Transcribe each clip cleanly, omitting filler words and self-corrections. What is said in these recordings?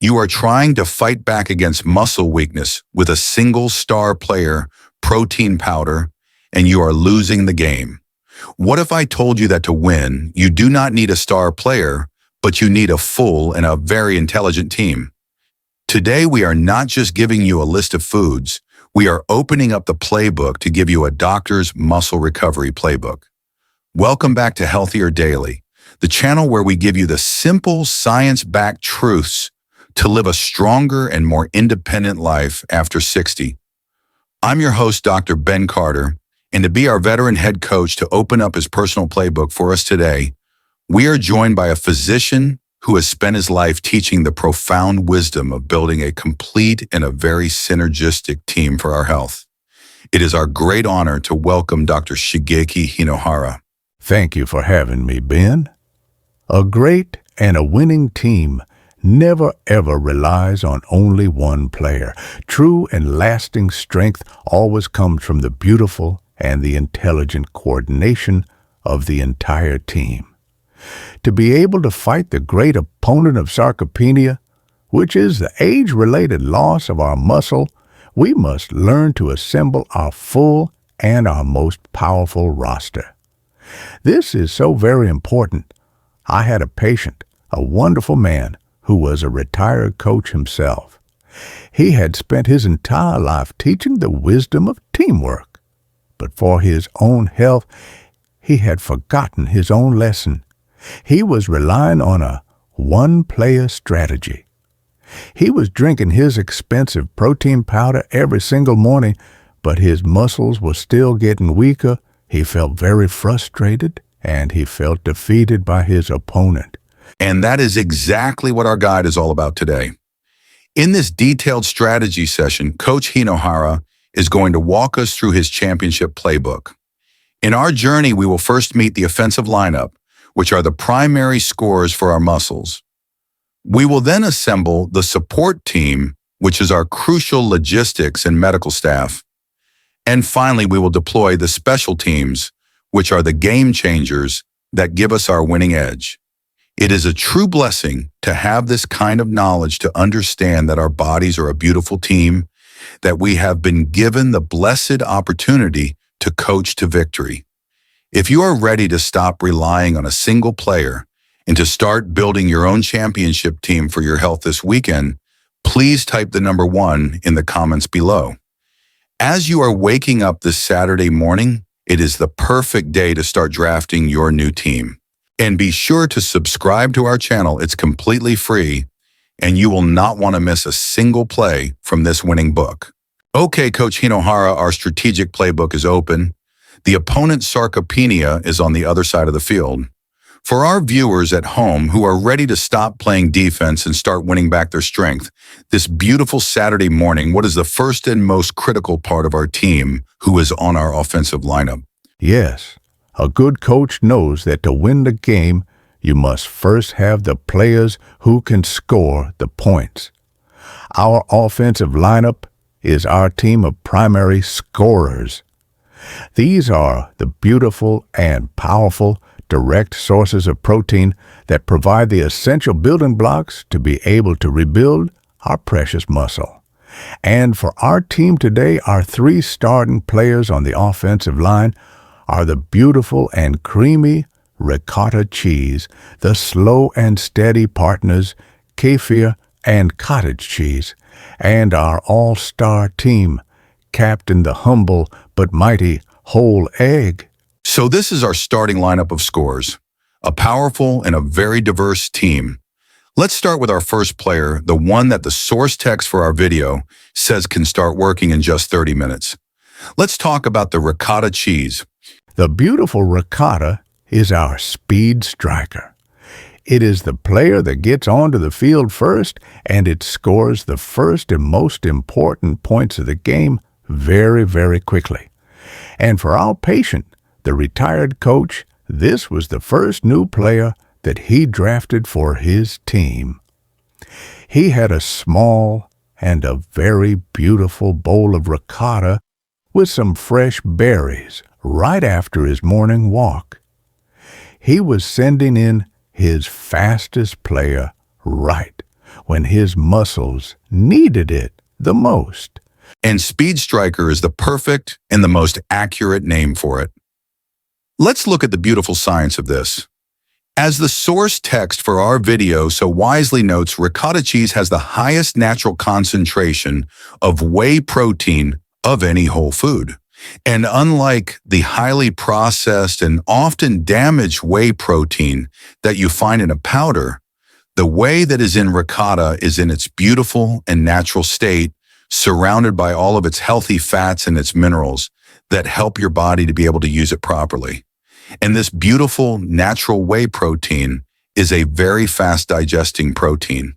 You are trying to fight back against muscle weakness with a single star player protein powder, and you are losing the game. What if I told you that to win, you do not need a star player, but you need a full and a very intelligent team? Today, we are not just giving you a list of foods, we are opening up the playbook to give you a doctor's muscle recovery playbook. Welcome back to Healthier Daily, the channel where we give you the simple science-backed truths to live a stronger and more independent life after 60. I'm your host, Dr. Ben Carter, and to be our veteran head coach to open up his personal playbook for us today, we are joined by a physician who has spent his life teaching the profound wisdom of building a complete and a very synergistic team for our health. It is our great honor to welcome Dr. Shigeki Hinohara. Thank you for having me, Ben. A great and a winning team never ever relies on only one player. True and lasting strength always comes from the beautiful and the intelligent coordination of the entire team. To be able to fight the great opponent of sarcopenia, which is the age-related loss of our muscle, we must learn to assemble our full and our most powerful roster. This is so very important. I had a patient, a wonderful man, who was a retired coach himself. He had spent his entire life teaching the wisdom of teamwork, but for his own health, he had forgotten his own lesson. He was relying on a one-player strategy. He was drinking his expensive protein powder every single morning, but his muscles were still getting weaker. He felt very frustrated, and he felt defeated by his opponent. And that is exactly what our guide is all about today. In this detailed strategy session, Coach Hinohara is going to walk us through his championship playbook. In our journey, we will first meet the offensive lineup, which are the primary scorers for our muscles. We will then assemble the support team, which is our crucial logistics and medical staff. And finally, we will deploy the special teams, which are the game changers that give us our winning edge. It is a true blessing to have this kind of knowledge to understand that our bodies are a beautiful team, that we have been given the blessed opportunity to coach to victory. If you are ready to stop relying on a single player and to start building your own championship team for your health this weekend, please type the number 1 in the comments below. As you are waking up this Saturday morning, it is the perfect day to start drafting your new team. And be sure to subscribe to our channel. It's completely free, and you will not want to miss a single play from this winning book. Okay, Coach Hinohara, our strategic playbook is open. The opponent's sarcopenia is on the other side of the field. For our viewers at home who are ready to stop playing defense and start winning back their strength, this beautiful Saturday morning, what is the first and most critical part of our team who is on our offensive lineup? Yes, a good coach knows that to win the game, you must first have the players who can score the points. Our offensive lineup is our team of primary scorers. These are the beautiful and powerful direct sources of protein that provide the essential building blocks to be able to rebuild our precious muscle. And for our team today, our 3 starting players on the offensive line are the beautiful and creamy ricotta cheese, the slow and steady partners, kefir and cottage cheese, and our all-star team, capped in the humble but mighty whole egg. So this is our starting lineup of scorers, a powerful and a very diverse team. Let's start with our first player, the one that the source text for our video says can start working in just 30 minutes. Let's talk about the ricotta cheese. The beautiful ricotta is our speed striker. It is the player that gets onto the field first, and it scores the first and most important points of the game very, very quickly. And for our patient, the retired coach, this was the first new player that he drafted for his team. He had a small and a very beautiful bowl of ricotta with some fresh berries right after his morning walk. He was sending in his fastest player right when his muscles needed it the most. And Speed Striker is the perfect and the most accurate name for it. Let's look at the beautiful science of this. As the source text for our video so wisely notes, ricotta cheese has the highest natural concentration of whey protein of any whole food. And unlike the highly processed and often damaged whey protein that you find in a powder, the whey that is in ricotta is in its beautiful and natural state, surrounded by all of its healthy fats and its minerals that help your body to be able to use it properly. And this beautiful natural whey protein is a very fast digesting protein.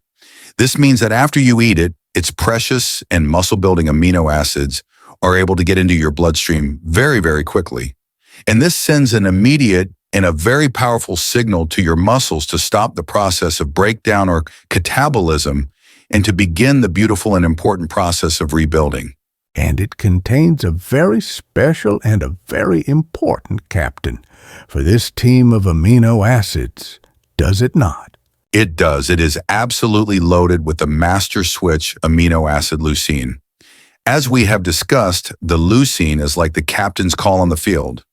This means that after you eat it, its precious and muscle-building amino acids are able to get into your bloodstream very, very quickly. And this sends an immediate and a very powerful signal to your muscles to stop the process of breakdown or catabolism and to begin the beautiful and important process of rebuilding. And it contains a very special and a very important captain for this team of amino acids, does it not? It does. It is absolutely loaded with the master switch amino acid leucine. As we have discussed, the leucine is like the captain's call on the field.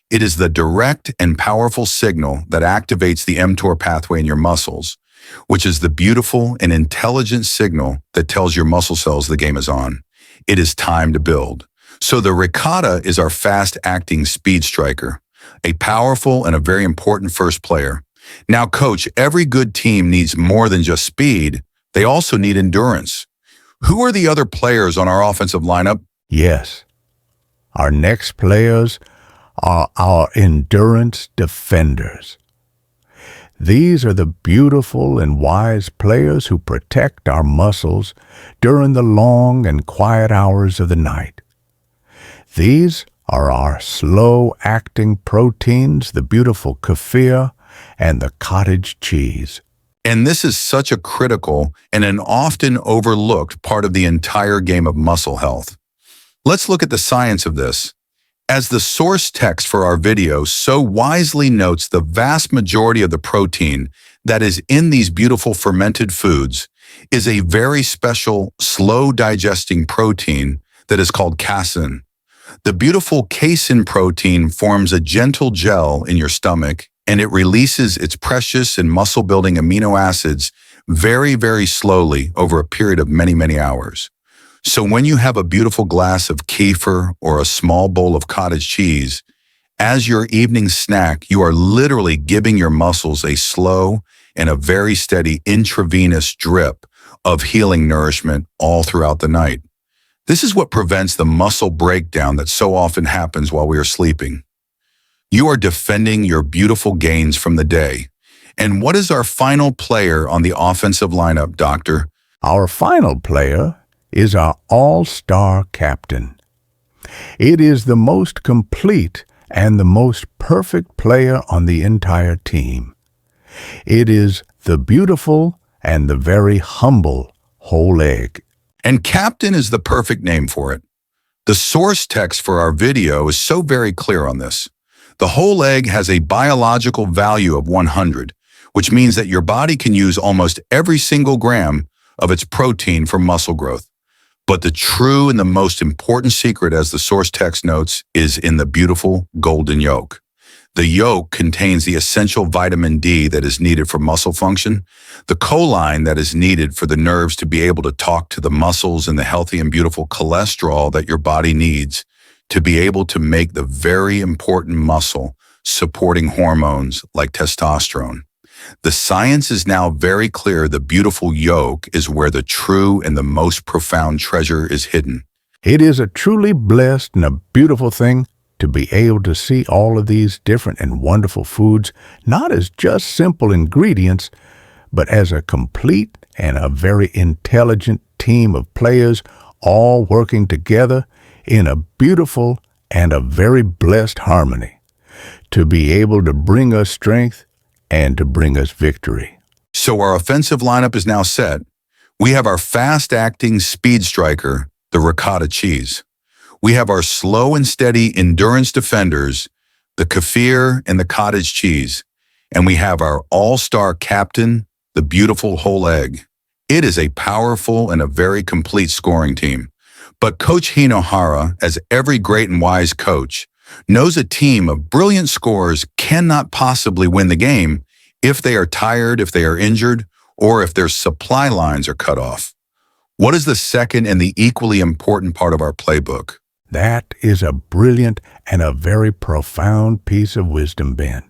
It is the direct and powerful signal that activates the mTOR pathway in your muscles, which is the beautiful and intelligent signal that tells your muscle cells the game is on. It is time to build. So the ricotta is our fast-acting speed striker, a powerful and a very important first player. Now, coach, every good team needs more than just speed. They also need endurance. Who are the other players on our offensive lineup? Yes. Our next players are our endurance defenders. These are the beautiful and wise players who protect our muscles during the long and quiet hours of the night. These are our slow-acting proteins, the beautiful kefir and the cottage cheese. And this is such a critical and an often overlooked part of the entire game of muscle health. Let's look at the science of this. As the source text for our video so wisely notes, the vast majority of the protein that is in these beautiful fermented foods is a very special, slow-digesting protein that is called casein. The beautiful casein protein forms a gentle gel in your stomach, and it releases its precious and muscle-building amino acids very, very slowly over a period of many, many hours. So when you have a beautiful glass of kefir or a small bowl of cottage cheese, as your evening snack, you are literally giving your muscles a slow and a very steady intravenous drip of healing nourishment all throughout the night. This is what prevents the muscle breakdown that so often happens while we are sleeping. You are defending your beautiful gains from the day. And what is our final player on the offensive lineup, Doctor? Our final player is our all-star captain. It is the most complete and the most perfect player on the entire team. It is the beautiful and the very humble whole egg. And captain is the perfect name for it. The source text for our video is so very clear on this. The whole egg has a biological value of 100, which means that your body can use almost every single gram of its protein for muscle growth. But the true and the most important secret, as the source text notes, is in the beautiful golden yolk. The yolk contains the essential vitamin D that is needed for muscle function, the choline that is needed for the nerves to be able to talk to the muscles, and the healthy and beautiful cholesterol that your body needs to be able to make the very important muscle supporting hormones like testosterone. The science is now very clear. The beautiful yolk is where the true and the most profound treasure is hidden. It is a truly blessed and a beautiful thing to be able to see all of these different and wonderful foods, not as just simple ingredients, but as a complete and a very intelligent team of players all working together in a beautiful and a very blessed harmony to be able to bring us strength and to bring us victory. So our offensive lineup is now set. We have our fast-acting speed striker, the ricotta cheese. We have our slow and steady endurance defenders, the kefir and the cottage cheese. And we have our all-star captain, the beautiful whole egg. It is a powerful and a very complete scoring team. But Coach Hinohara, as every great and wise coach, knows a team of brilliant scorers cannot possibly win the game if they are tired, if they are injured, or if their supply lines are cut off. What is the second and the equally important part of our playbook? That is a brilliant and a very profound piece of wisdom, Ben.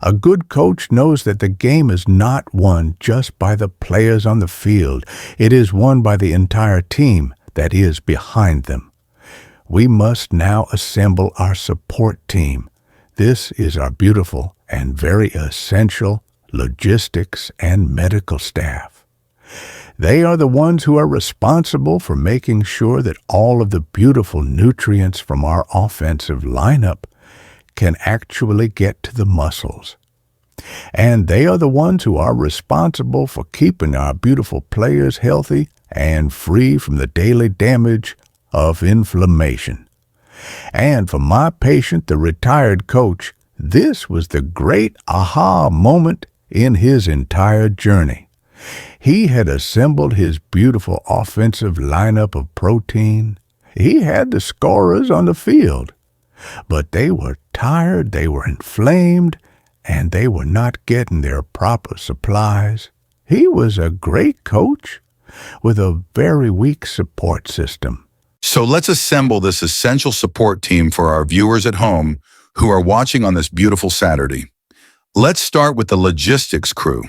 A good coach knows that the game is not won just by the players on the field. It is won by the entire team that is behind them. We must now assemble our support team. This is our beautiful and very essential logistics and medical staff. They are the ones who are responsible for making sure that all of the beautiful nutrients from our offensive lineup can actually get to the muscles. And they are the ones who are responsible for keeping our beautiful players healthy and free from the daily damage of inflammation. And for my patient, the retired coach, this was the great aha moment in his entire journey. He had assembled his beautiful offensive lineup of protein. He had the scorers on the field, but they were tired, they were inflamed, and they were not getting their proper supplies. He was a great coach with a very weak support system. So let's assemble this essential support team for our viewers at home who are watching on this beautiful Saturday. Let's start with the logistics crew.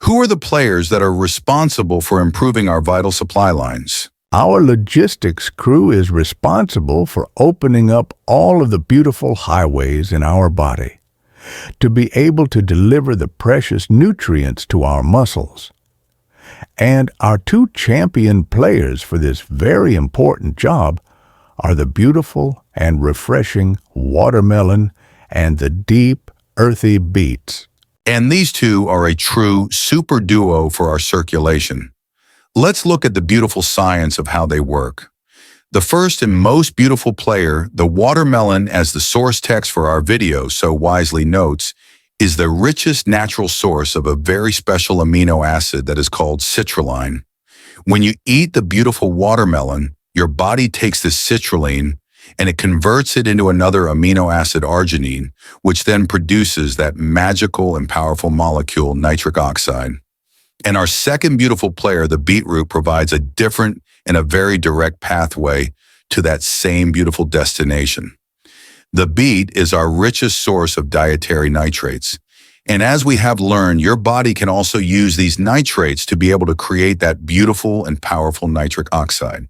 Who are the players that are responsible for improving our vital supply lines? Our logistics crew is responsible for opening up all of the beautiful highways in our body to be able to deliver the precious nutrients to our muscles. And our two champion players for this very important job are the beautiful and refreshing watermelon and the deep, earthy beets. And these two are a true super duo for our circulation. Let's look at the beautiful science of how they work. The first and most beautiful player, the watermelon, as the source text for our video so wisely notes, is the richest natural source of a very special amino acid that is called citrulline. When you eat the beautiful watermelon, your body takes this citrulline and it converts it into another amino acid, arginine, which then produces that magical and powerful molecule, nitric oxide. And our second beautiful player, the beetroot, provides a different and a very direct pathway to that same beautiful destination. The beet is our richest source of dietary nitrates. And as we have learned, your body can also use these nitrates to be able to create that beautiful and powerful nitric oxide.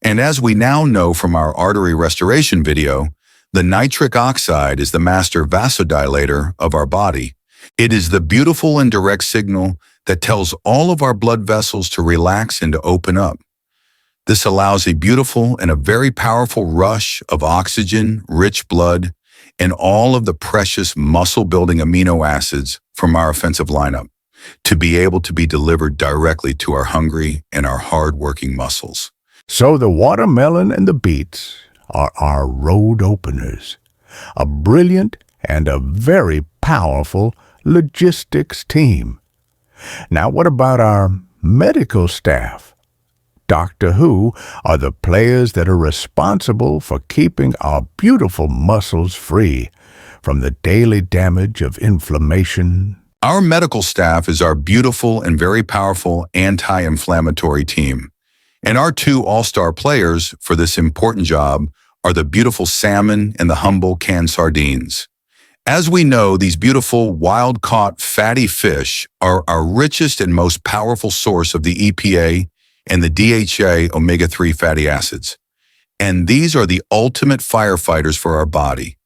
And as we now know from our artery restoration video, the nitric oxide is the master vasodilator of our body. It is the beautiful and direct signal that tells all of our blood vessels to relax and to open up. This allows a beautiful and a very powerful rush of oxygen, rich blood, and all of the precious muscle-building amino acids from our offensive lineup to be able to be delivered directly to our hungry and our hard-working muscles. So the watermelon and the beets are our road openers, a brilliant and a very powerful logistics team. Now, what about our medical staff? Doctor Who are the players that are responsible for keeping our beautiful muscles free from the daily damage of inflammation. Our medical staff is our beautiful and very powerful anti-inflammatory team. And our two all-star players for this important job are the beautiful salmon and the humble canned sardines. As we know, these beautiful wild-caught fatty fish are our richest and most powerful source of the EPA and the DHA omega-3 fatty acids. And these are the ultimate firefighters for our body.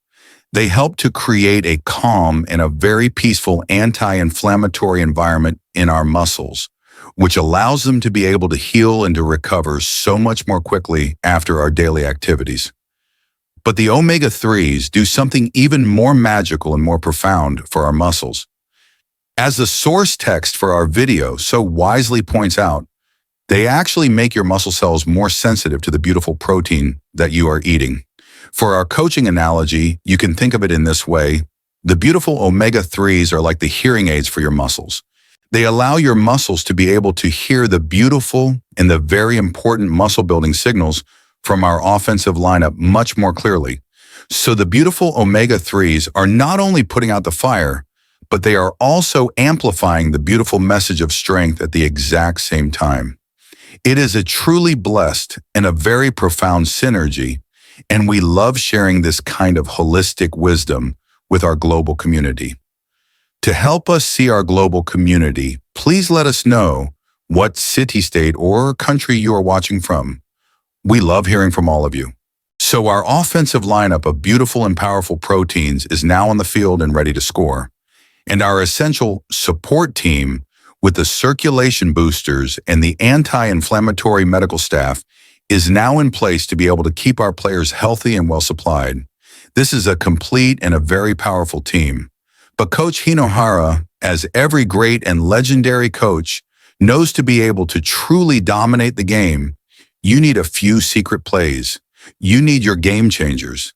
They help to create a calm and a very peaceful anti-inflammatory environment in our muscles, which allows them to be able to heal and to recover so much more quickly after our daily activities. But the omega-3s do something even more magical and more profound for our muscles. As the source text for our video so wisely points out, they actually make your muscle cells more sensitive to the beautiful protein that you are eating. For our coaching analogy, you can think of it in this way. The beautiful omega-3s are like the hearing aids for your muscles. They allow your muscles to be able to hear the beautiful and the very important muscle building signals from our offensive lineup much more clearly. So the beautiful omega-3s are not only putting out the fire, but they are also amplifying the beautiful message of strength at the exact same time. It is a truly blessed and a very profound synergy, and we love sharing this kind of holistic wisdom with our global community. To help us see our global community, please let us know what city, state, or country you are watching from. We love hearing from all of you. So our offensive lineup of beautiful and powerful proteins is now on the field and ready to score. And our essential support team with the circulation boosters and the anti-inflammatory medical staff is now in place to be able to keep our players healthy and well supplied. This is a complete and a very powerful team. But Coach Hinohara, as every great and legendary coach, knows to be able to truly dominate the game, you need a few secret plays. You need your game changers.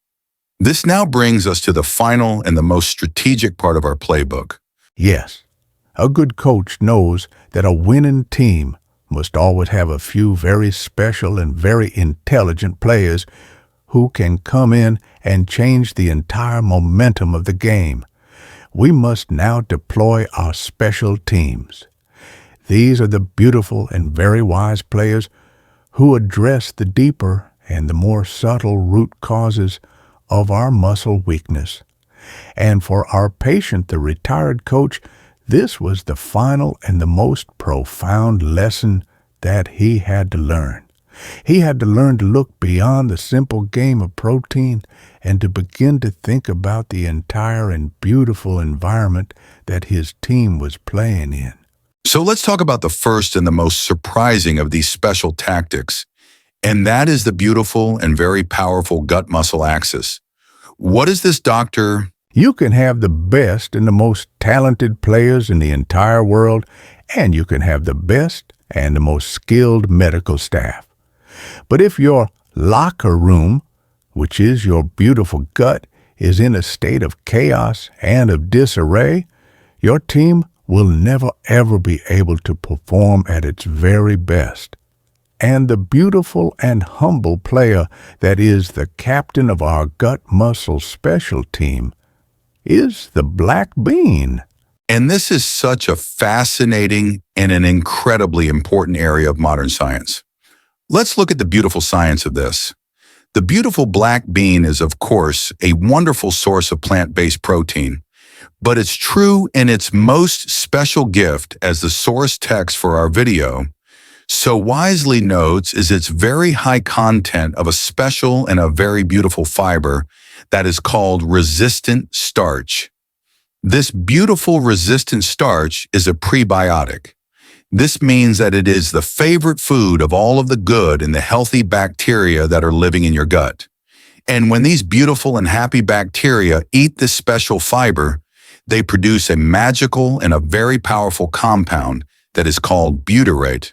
This now brings us to the final and the most strategic part of our playbook. Yes, a good coach knows that a winning team must always have a few very special and very intelligent players who can come in and change the entire momentum of the game. We must now deploy our special teams. These are the beautiful and very wise players who address the deeper and the more subtle root causes of our muscle weakness. And for our patient, the retired coach, this was the final and the most profound lesson that he had to learn. He had to learn to look beyond the simple game of protein and to begin to think about the entire and beautiful environment that his team was playing in. So let's talk about the first and the most surprising of these special tactics, and that is the beautiful and very powerful gut muscle axis. What is this, doctor? You can have the best and the most talented players in the entire world, and you can have the best and the most skilled medical staff. But if your locker room, which is your beautiful gut, is in a state of chaos and of disarray, your team will never ever be able to perform at its very best. And the beautiful and humble player that is the captain of our gut muscle special team is the black bean. And this is such a fascinating and an incredibly important area of modern science. Let's look at the beautiful science of this. The beautiful black bean is, of course, a wonderful source of plant-based protein, but it's true in its most special gift, as the source text for our video so wisely notes, is its very high content of a special and a very beautiful fiber that is called resistant starch. This beautiful resistant starch is a prebiotic. This means that it is the favorite food of all of the good and the healthy bacteria that are living in your gut. And when these beautiful and happy bacteria eat this special fiber, they produce a magical and a very powerful compound that is called butyrate.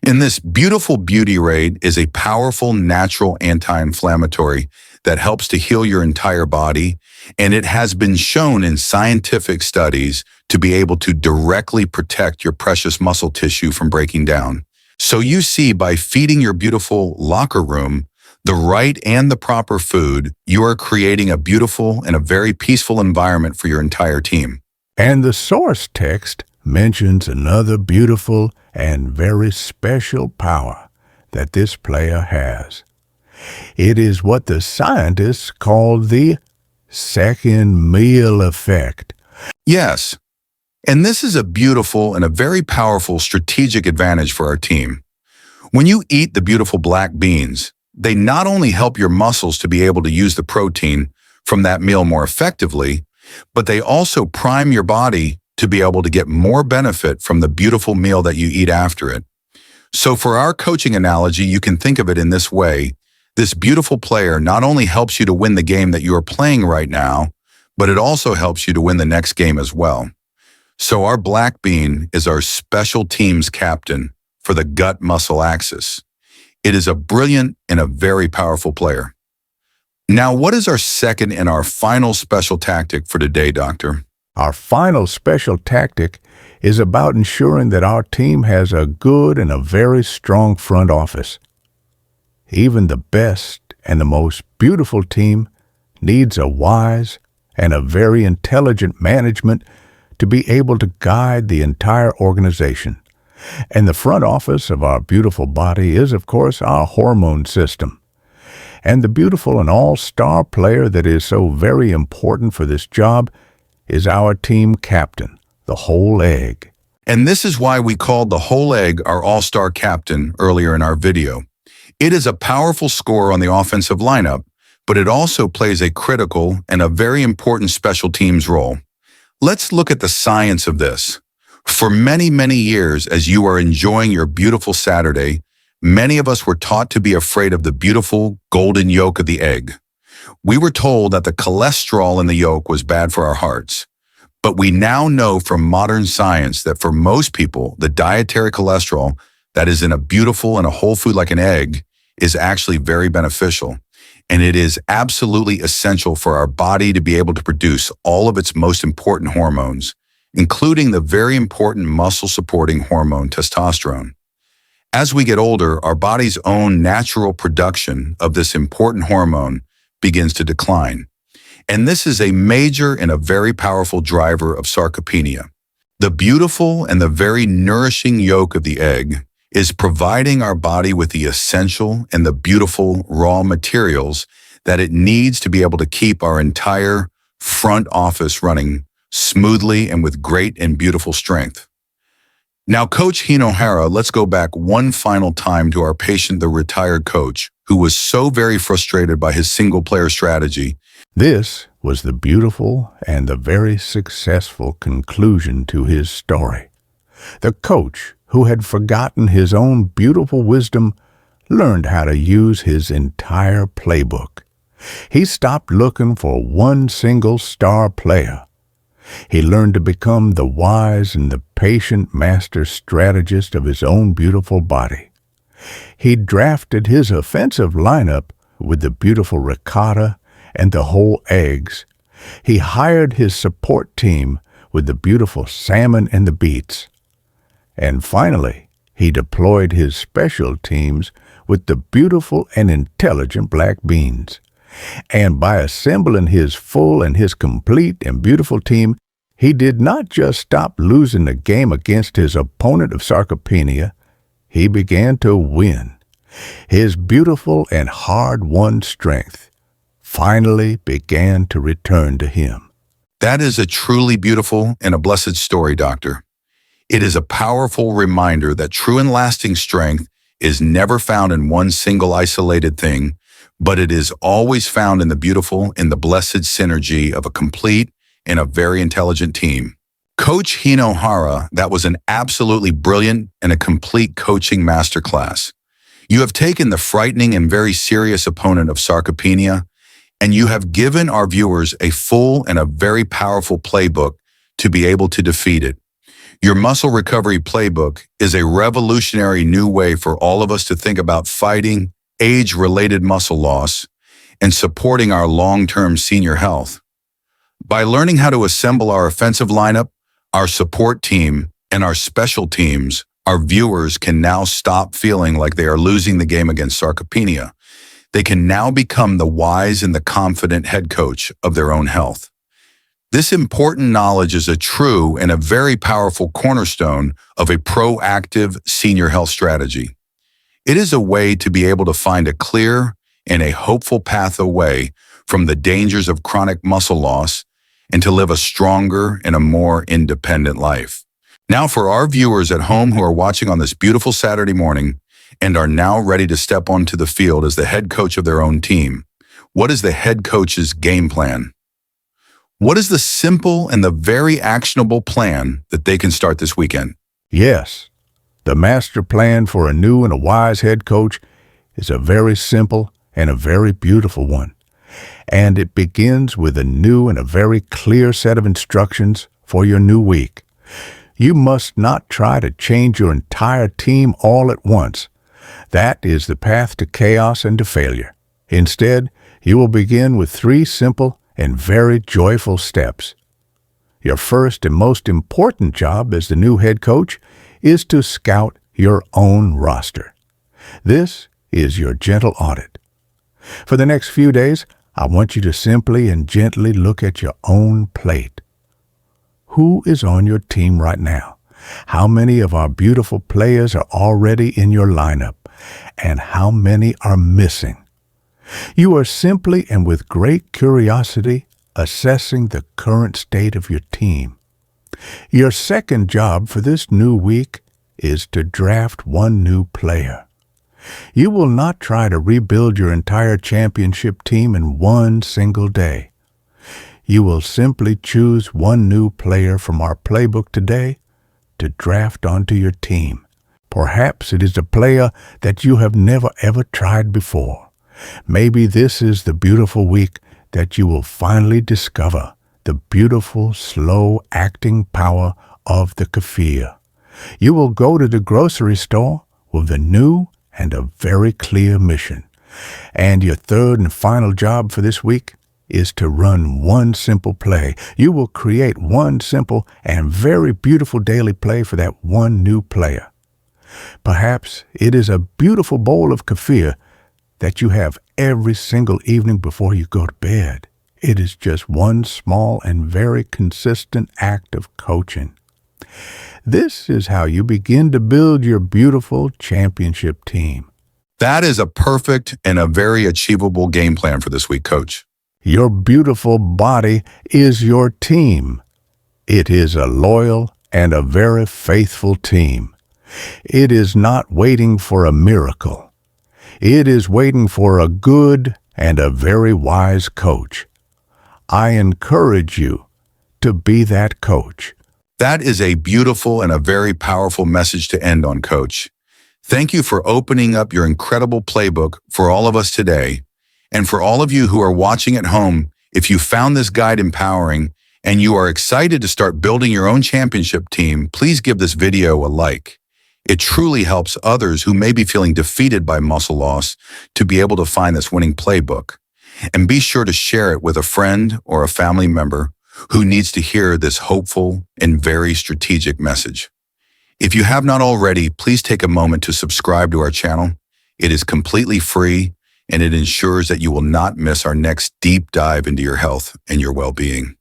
And this beautiful butyrate is a powerful natural anti-inflammatory that helps to heal your entire body, and it has been shown in scientific studies to be able to directly protect your precious muscle tissue from breaking down. So you see, by feeding your beautiful locker room the right and the proper food, you are creating a beautiful and a very peaceful environment for your entire team. And the source text mentions another beautiful and very special power that this player has. It is what the scientists call the second meal effect. Yes, and this is a beautiful and a very powerful strategic advantage for our team. When you eat the beautiful black beans, they not only help your muscles to be able to use the protein from that meal more effectively, but they also prime your body to be able to get more benefit from the beautiful meal that you eat after it. So for our coaching analogy, you can think of it in this way. This beautiful player not only helps you to win the game that you are playing right now, but it also helps you to win the next game as well. So our black bean is our special teams captain for the gut muscle axis. It is a brilliant and a very powerful player. Now, what is our second and our final special tactic for today, Doctor? Our final special tactic is about ensuring that our team has a good and a very strong front office. Even the best and the most beautiful team needs a wise and a very intelligent management to be able to guide the entire organization. And the front office of our beautiful body is, of course, our hormone system. And the beautiful and all-star player that is so very important for this job is our team captain, the whole egg. And this is why we called the whole egg our all-star captain earlier in our video. It is a powerful scorer on the offensive lineup, but it also plays a critical and a very important special teams role. Let's look at the science of this. For many, many years, as you are enjoying your beautiful Saturday, many of us were taught to be afraid of the beautiful golden yolk of the egg. We were told that the cholesterol in the yolk was bad for our hearts. But we now know from modern science that for most people, the dietary cholesterol that is in a beautiful and a whole food like an egg is actually very beneficial. And it is absolutely essential for our body to be able to produce all of its most important hormones, including the very important muscle-supporting hormone testosterone. As we get older, our body's own natural production of this important hormone begins to decline. And this is a major and a very powerful driver of sarcopenia. The beautiful and the very nourishing yolk of the egg is providing our body with the essential and the beautiful raw materials that it needs to be able to keep our entire front office running smoothly and with great and beautiful strength. Now, Coach Hinohara, let's go back one final time to our patient, the retired coach, who was so very frustrated by his single-player strategy. This was the beautiful and the very successful conclusion to his story. The coach, who had forgotten his own beautiful wisdom, learned how to use his entire playbook. He stopped looking for one single star player. He learned to become the wise and the patient master strategist of his own beautiful body. He drafted his offensive lineup with the beautiful ricotta and the whole eggs. He hired his support team with the beautiful salmon and the beets. And finally, he deployed his special teams with the beautiful and intelligent black beans. And by assembling his full and his complete and beautiful team, he did not just stop losing the game against his opponent of sarcopenia, he began to win. His beautiful and hard-won strength finally began to return to him. That is a truly beautiful and a blessed story, Doctor. It is a powerful reminder that true and lasting strength is never found in one single isolated thing, but it is always found in the beautiful and the blessed synergy of a complete and a very intelligent team. Coach Hinohara, that was an absolutely brilliant and a complete coaching masterclass. You have taken the frightening and very serious opponent of sarcopenia, and you have given our viewers a full and a very powerful playbook to be able to defeat it. Your muscle recovery playbook is a revolutionary new way for all of us to think about fighting age-related muscle loss and supporting our long-term senior health. By learning how to assemble our offensive lineup, our support team, and our special teams, our viewers can now stop feeling like they are losing the game against sarcopenia. They can now become the wise and the confident head coach of their own health. This important knowledge is a true and a very powerful cornerstone of a proactive senior health strategy. It is a way to be able to find a clear and a hopeful path away from the dangers of chronic muscle loss and to live a stronger and a more independent life. Now, for our viewers at home who are watching on this beautiful Saturday morning and are now ready to step onto the field as the head coach of their own team, what is the head coach's game plan? What is the simple and the very actionable plan that they can start this weekend? Yes, the master plan for a new and a wise head coach is a very simple and a very beautiful one. And it begins with a new and a very clear set of instructions for your new week. You must not try to change your entire team all at once. That is the path to chaos and to failure. Instead, you will begin with 3 simple and very joyful steps. Your first and most important job as the new head coach is to scout your own roster. This is your gentle audit. For the next few days, I want you to simply and gently look at your own plate. Who is on your team right now? How many of our beautiful players are already in your lineup? And how many are missing? You are simply and with great curiosity assessing the current state of your team. Your second job for this new week is to draft one new player. You will not try to rebuild your entire championship team in one single day. You will simply choose one new player from our playbook today to draft onto your team. Perhaps it is a player that you have never ever tried before. Maybe this is the beautiful week that you will finally discover the beautiful, slow-acting power of the kefir. You will go to the grocery store with a new and a very clear mission. And your third and final job for this week is to run one simple play. You will create one simple and very beautiful daily play for that one new player. Perhaps it is a beautiful bowl of kefir that you have every single evening before you go to bed. It is just one small and very consistent act of coaching. This is how you begin to build your beautiful championship team. That is a perfect and a very achievable game plan for this week, Coach. Your beautiful body is your team. It is a loyal and a very faithful team. It is not waiting for a miracle. It is waiting for a good and a very wise coach. I encourage you to be that coach. That is a beautiful and a very powerful message to end on, Coach. Thank you for opening up your incredible playbook for all of us today. And for all of you who are watching at home, if you found this guide empowering and you are excited to start building your own championship team, please give this video a like. It truly helps others who may be feeling defeated by muscle loss to be able to find this winning playbook. And be sure to share it with a friend or a family member who needs to hear this hopeful and very strategic message. If you have not already, please take a moment to subscribe to our channel. It is completely free, and it ensures that you will not miss our next deep dive into your health and your well-being.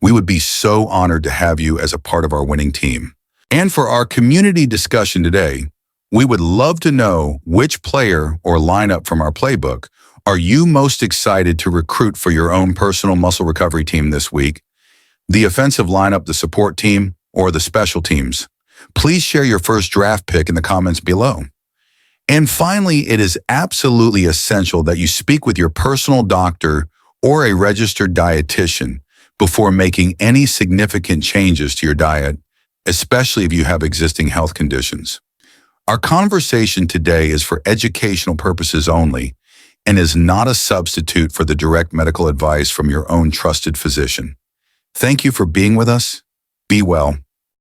We would be so honored to have you as a part of our winning team. And for our community discussion today, we would love to know which player or lineup from our playbook are you most excited to recruit for your own personal muscle recovery team this week, the offensive lineup, the support team, or the special teams. Please share your first draft pick in the comments below. And finally, it is absolutely essential that you speak with your personal doctor or a registered dietitian before making any significant changes to your diet, especially if you have existing health conditions. Our conversation today is for educational purposes only and is not a substitute for the direct medical advice from your own trusted physician. Thank you for being with us. Be well.